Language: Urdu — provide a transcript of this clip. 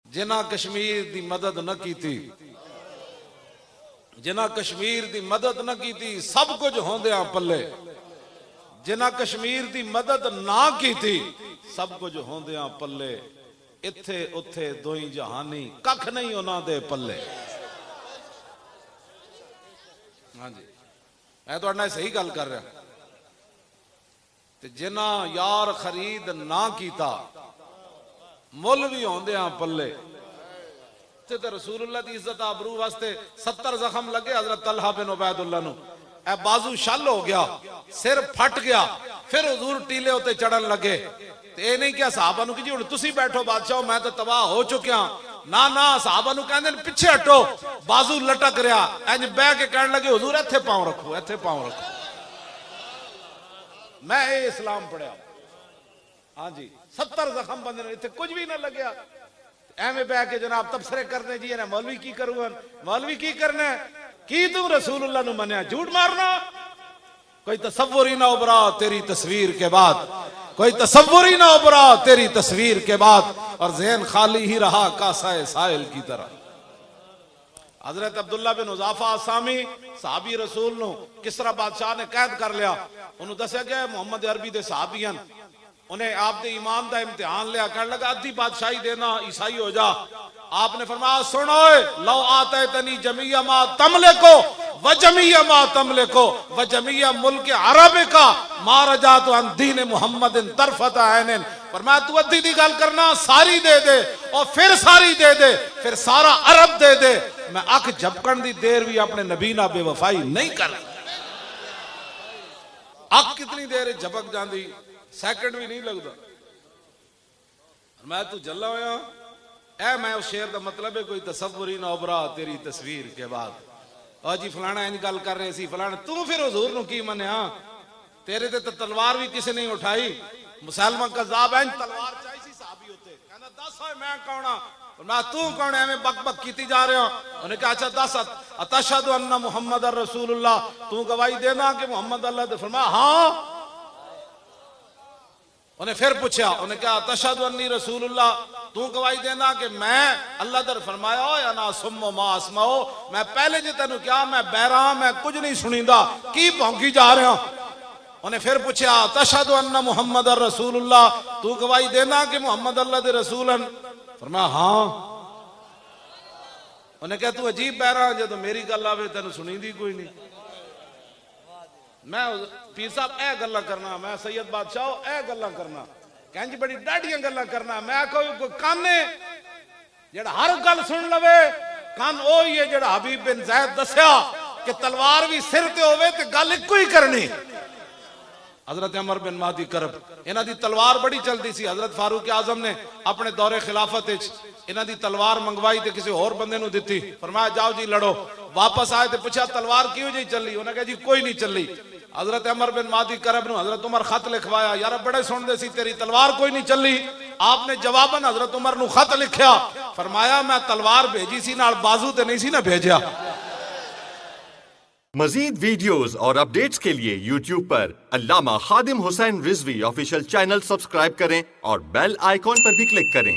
جنہ کشمیر دی مدد نہ کیتی، جنہ کشمیر دی مدد نہ کیتی سب کچھ ہوندیاں پلے، جنہ کشمیر دی مدد نہ کیتی سب کچھ ہوندیاں پلے، اتھے اتھے دوئی جہانی ککھ نہیں انہاں دے پلے۔ ہاں جی میں تو اڑنا صحیح گل کر رہا، جنہ یار خرید نہ کیتا مل بھی ہوندیاں پلے۔ تے رسول اللہ دی عزت آبرو واسطے 70 زخم لگے حضرت طلحہ بن عبید اللہ نو، اے بازو شل ہو گیا، سر پھٹ گیا، پھر حضور ٹیلے ہوتے چڑھن لگے۔ اے نہیں کہ صحابہ نو کہ جی تسی بیٹھو بادشاہ میں تو تباہ ہو چکیا، نہ صحابہ نو کہندے پیچھے ہٹو، بازو لٹک رہا، انج بہ کے کہنے لگے حضور ایتھے پاؤں رکھو، ایتھے پاؤں رکھو۔ میں اے اسلام پڑھیا، ہاں جی 70 زخم بندے نے، اتنے کچھ بھی نہ لگیا، ایویں بہ کے جناب تبصرے کرنے جی نے مولوی کی کروں، مولوی کی کرنا ہے کی تم رسول اللہ نو منیا، جھوٹ مارنا، کوئی تصور ہی نہ ابھرا تیری تصویر کے بعد، کوئی تصور ہی نہ ابھرا تیری تصویر کے بعد، اور ذہن خالی ہی رہا کاسہ سائل کی طرح۔ حضرت عبداللہ بن حذافہ آسامی صحابی رسول نو کسرا بادشاہ نے قید کر لیا، انہوں دسیا گیا محمد عربی دے صحابیاں، انہیں آپ دے ایمان دا امتحان لیا، کہنے لگا ادھی بادشاہی دینا عیسائی ہو جا۔ آپ نے فرمایا سنوئے لو آتیتنی جمیع ما تملکو وجمیع ما تملکو وجمیع ملک عرب کا ما رجعت عن دین محمد طرفت عین۔ فرمایا تو ادھی دی گل کرنا ساری دے دے اور پھر ساری دے دے، پھر سارا عرب دے دے، میں اکھ جھپکن دی دیر بھی اپنے نبی نہ بے وفائی نہیں کر۔ اکھ کتنی دیر جھپک جاندی، سیکنڈ بھی نہیں لگتا۔ میں تو جلا ہویا اے میں اس شعر دا مطلب ہے کوئی تصور ہی نہ ابھرا تیری تصویر کے بعد۔ اور جی فلانا انج گل کر رہے سی فلانا، تو پھر حضور نو کی منیا؟ تیرے تے تلوار بھی کسی نہیں اٹھائی، مسلمہ کذاب ہے، تلوار چاہی سی صحابی ہوتے، کہنا دس ہوئے میں کونا، میں تو کون ہے، میں بک بک کیتی جا رہا ہوں۔ انہیں کہا اچھا دس اتشہد ان محمد رسول اللہ، تو گواہی دینا کہ محمد اللہ دے؟ فرمایا ہاں۔ انہیں پھر پوچھا، انہیں کہا تشہد انی رسول اللہ، تو گواہی دینا کہ میں اللہ در؟ فرمایا یا نا سمو ما اسمعو، میں پہلے جی تینوں کیا میں بیراں، میں کچھ نہیں سنیندہ، کی بھونکی جا رہا ہوں۔ انہیں پھر پوچھا تشہد ان محمد رسول اللہ، تو گواہی دینا کہ محمد اللہ دے رسول ہیں؟ فرمایا ہاں۔ انہیں کہا تو عجیب بیراں جے تو میری گل آوے تینوں سنیندی کوئی نہیں۔ میں پیر صاحب اے گلا کرنا، میں سید بادشاہ اے گلا کرنا، کہنجی بڑی ڈاڑیاں گلا کرنا، میں کوئی کانے جڑا ہر گل سن لوے، کان اوہی ہے جڑا حبیب بن زید دسیا کہ تلوار بھی سر تے ہوئے تے گل ایک کوئی کرنی۔ حضرت عمر بن مہدی کرب انہاں دی تلوار بڑی چلدی سی، حضرت فاروق اعظم نے اپنے دور خلافت وچ انہاں دی تلوار منگوائی تے کسی اور بندے نو دتی، فرمایا جاؤ جی لڑو۔ واپس آئے تے پوچھا تلوار کیوں جی چلی؟ انہوں نے کہا جی کوئی نہیں چلی۔ حضرت عمر بن مہدی کرب نو حضرت عمر خط لکھوایا، یار بڑے سن دے سی تیری تلوار کوئی نہیں چلی۔ آپ نے جواباً حضرت عمر نو خط لکھیا، فرمایا میں تلوار بھیجی سی نال بازو تے نہیں سی نہ بھیجیا۔ مزید ویڈیوز اور اپڈیٹس کے لیے یوٹیوب پر علامہ Khadim Hussain Rizvi official channel subscribe کریں اور بیل آئیکن پر بھی کلک کریں۔